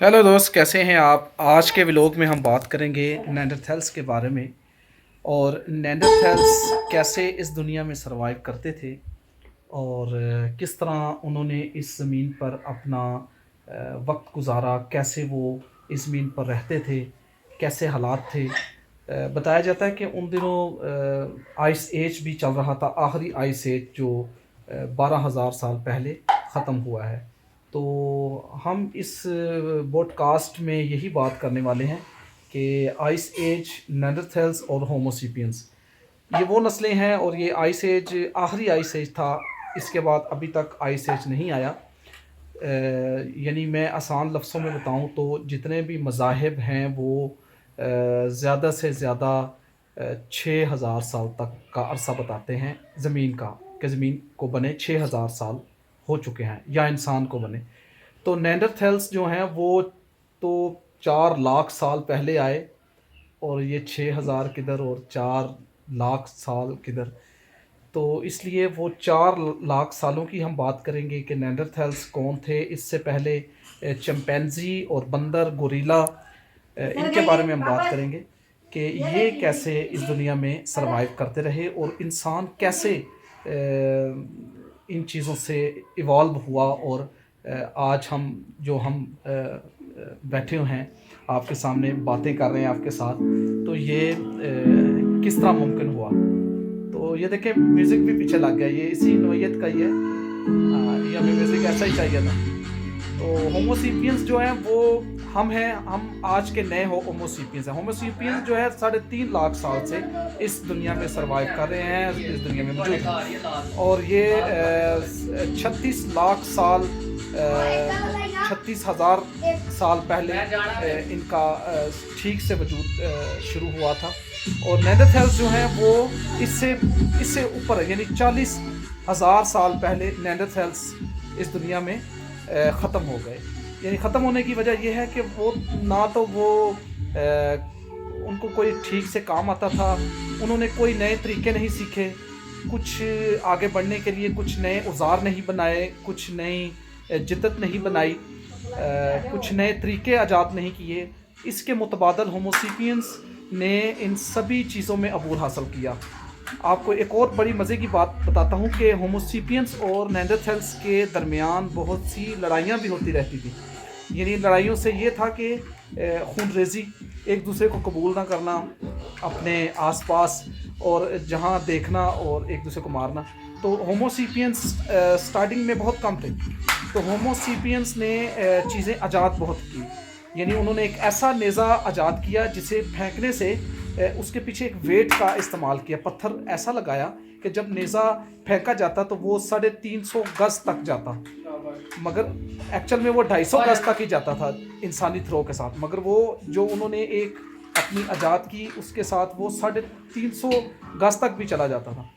Hello दोस्त, कैसे हैं आप। आज के व्लॉग में हम बात करेंगे नेंडरथेल्स के बारे में और नेंडरथेल्स कैसे इस दुनिया में सरवाइव करते थे और किस तरह उन्होंने इस ज़मीन पर अपना वक्त गुजारा, कैसे वो इस ज़मीन पर रहते थे, कैसे हालात थे। बताया जाता है कि उन दिनों आइस एज भी चल रहा था, आखिरी आइस एज जो 12,000 साल पहले ख़त्म हुआ है। तो हम इस पॉडकास्ट में यही बात करने वाले हैं कि आइस एज, नेंडरथेल्स और होमोसेपियंस, ये वो नस्लें हैं और ये आइस एज आखिरी आइस एज था। इसके बाद अभी तक आइस एज नहीं आया। यानी मैं आसान लफ्ज़ों में बताऊं तो जितने भी मज़ाहिब हैं वो ज़्यादा से ज़्यादा 6,000 साल तक का अरसा बताते हैं ज़मीन का, कि ज़मीन को बने 6,000 साल हो चुके हैं या इंसान को बने। तो नेंडरथेल्स जो हैं वो तो 4 लाख साल पहले आए और ये 6,000 किधर और 4 लाख साल किधर। तो इसलिए वो 4 लाख सालों की हम बात करेंगे कि नेंडरथेल्स कौन थे। इससे पहले चिंपैंजी और बंदर, गोरिल्ला, इनके बारे में हम बात करेंगे कि ये कैसे इस दुनिया में सरवाइव करते रहे और इंसान कैसे इन चीज़ों से इवॉल्व हुआ और आज हम बैठे हुए हैं आपके सामने, बातें कर रहे हैं आपके साथ। तो ये किस तरह मुमकिन हुआ। तो ये देखें, म्यूज़िक भी पीछे लग गया, ये इसी नोयत का ही है। ये हमें म्यूज़िक ऐसा ही चाहिए था। तो होमोसेपियंस जो हैं वो हम हैं, हम आज के नए होमोसेपियंस हैं। होमोसेपियंस जो है 3.5 लाख साल से इस दुनिया में सरवाइव कर रहे हैं, इस दुनिया में मौजूद हैं। और ये 36 लाख साल, 36,000 साल पहले इनका ठीक से वजूद शुरू हुआ था। और नेंडरथेल्स जो हैं वो इससे इससे ऊपर है, यानी 40,000 साल पहले नेंडरथेल्स इस दुनिया में ख़त्म हो गए। यानी ख़त्म होने की वजह यह है कि वो ना तो वो उनको कोई ठीक से काम आता था, उन्होंने कोई नए तरीके नहीं सीखे, कुछ आगे बढ़ने के लिए कुछ नए औज़ार नहीं बनाए, कुछ नई जिद्दत नहीं बनाई, कुछ नए तरीके ईजाद नहीं किए। इसके मुतबादल होमोसेपियंस ने इन सभी चीज़ों में अबूर हासिल किया। आपको एक और बड़ी मज़े की बात बताता हूँ कि होमोसेपियंस और नेंडरथेल्स के दरमियान बहुत सी लड़ाइयाँ भी होती रहती थी। यानी लड़ाइयों से ये था कि खूनरेज़ी, एक दूसरे को कबूल ना करना अपने आसपास और जहाँ देखना और एक दूसरे को मारना। तो होमोसेपियंस स्टार्टिंग में बहुत कम थे। तो होमोसेपियंस ने चीज़ें ईजाद बहुत की। यानी उन्होंने एक ऐसा नेज़ा ईजाद किया जिसे फेंकने से उसके पीछे एक वेट का इस्तेमाल किया, पत्थर ऐसा लगाया कि जब नेज़ा फेंका जाता तो वो 350 गज़ तक जाता, मगर एक्चुअल में वो 250 गज़ तक ही जाता था इंसानी थ्रो के साथ। मगर वो जो उन्होंने एक अपनी ईजाद की उसके साथ वो 350 गज़ तक भी चला जाता था।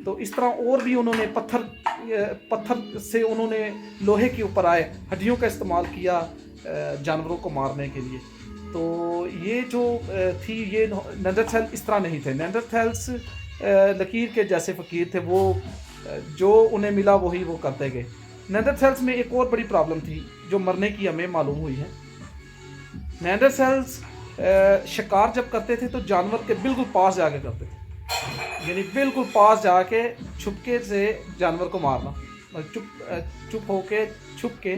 तो इस तरह और भी उन्होंने पत्थर से उन्होंने लोहे के ऊपर आए हड्डियों का इस्तेमाल किया जानवरों को मारने के लिए। तो ये जो थी, ये नेंडरथेल्स इस तरह नहीं थे। नेंडरथेल्स लकीर के जैसे फ़कीर थे, वो जो उन्हें मिला वही वो करते गए। नेंडरथेल्स में एक और बड़ी प्रॉब्लम थी जो मरने की हमें मालूम हुई है। नेंडरथेल्स शिकार जब करते थे तो जानवर के बिल्कुल पास जाके करते थे, यानी बिल्कुल पास जाके छुपके से जानवर को मारना, चुप होके छुप के।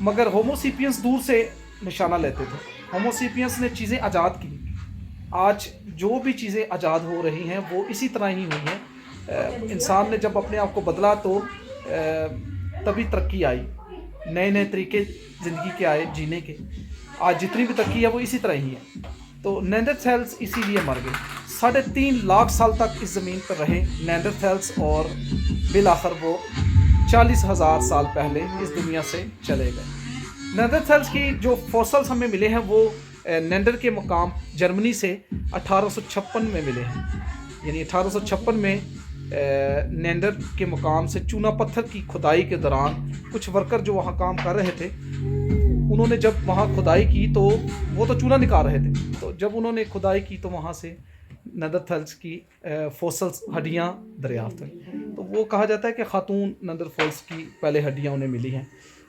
मगर होमोसेपियंस दूर से निशाना लेते थे। होमोसेपियंस ने चीज़ें ईजाद की। आज जो भी चीज़ें ईजाद हो रही हैं वो इसी तरह ही हुई हैं। इंसान ने जब अपने आप को बदला तो तभी तरक्की आई, नए नए तरीके ज़िंदगी के आए जीने के। आज जितनी भी तरक्की है वो इसी तरह ही है। तो नेंडरथेल्स इसीलिए मर गए। 3.5 लाख साल तक इस ज़मीन पर रहे नेंडरथेल्स और बिल आखिर वो 40,000 साल पहले इस दुनिया से चले गए। नेंडरथेल्स की जो फॉसल्स हमें मिले हैं वो नेंडर के मकाम जर्मनी से 1856 में मिले हैं। यानी 1856 में नेंडर के मकाम से चूना पत्थर की खुदाई के दौरान कुछ वर्कर जो वहाँ काम कर रहे थे, उन्होंने जब वहाँ खुदाई की तो वो तो चूना निकाल रहे थे। तो जब उन्होंने खुदाई की तो वहाँ से नेंडरथेल्स की फॉसल्स, हड्डियाँ दरियाफ्त हुई। तो वो कहा जाता है कि खातून नेंडरथेल्स की पहले हड्डियाँ उन्हें मिली हैं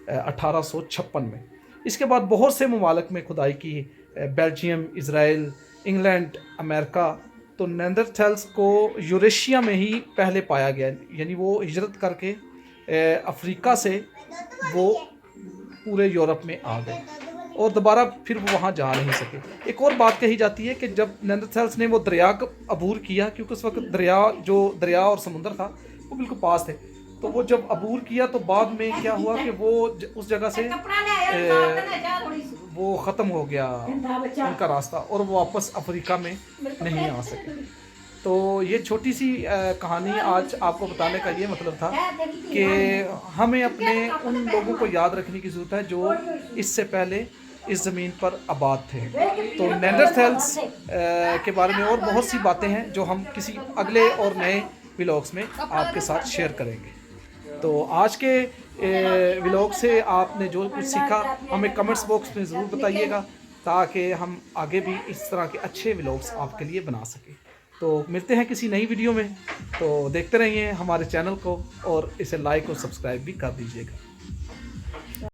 1856 में। इसके बाद बहुत से ममालिक में खुदाई की, बेल्जियम, इसराइल, इंग्लैंड, अमेरिका। तो नेंडरथैल्स को यूरेशिया में ही पहले पाया गया, यानी वो हिजरत करके अफ्रीका से वो पूरे यूरोप में आ गए और दोबारा फिर वो वहाँ जा नहीं सके। एक और बात कही जाती है कि जब नेंडरथैल्स ने वो दरिया का अबूर किया, क्योंकि उस वक्त दरिया और समुंदर था वो बिल्कुल पास थे, तो वो जब अबूर किया तो बाद में क्या हुआ कि वो उस जगह से वो ख़त्म हो गया उनका रास्ता और वो वापस अफ्रीका में नहीं आ सके। तो ये छोटी सी कहानी आज आपको बताने का ये मतलब था कि हमें अपने उन लोगों को याद रखने की ज़रूरत है जो इससे पहले इस ज़मीन पर आबाद थे। तो नेंडरथैल्स के बारे में और बहुत सी बातें हैं जो हम किसी अगले और नए व्लॉग्स में आपके साथ शेयर करेंगे। तो आज के व्लॉग से आपने जो कुछ सीखा हमें कमेंट्स बॉक्स में ज़रूर बताइएगा, ताकि हम आगे भी इस तरह के अच्छे व्लॉग्स आपके लिए बना सकें। तो मिलते हैं किसी नई वीडियो में, तो देखते रहिए हमारे चैनल को और इसे लाइक और सब्सक्राइब भी कर दीजिएगा।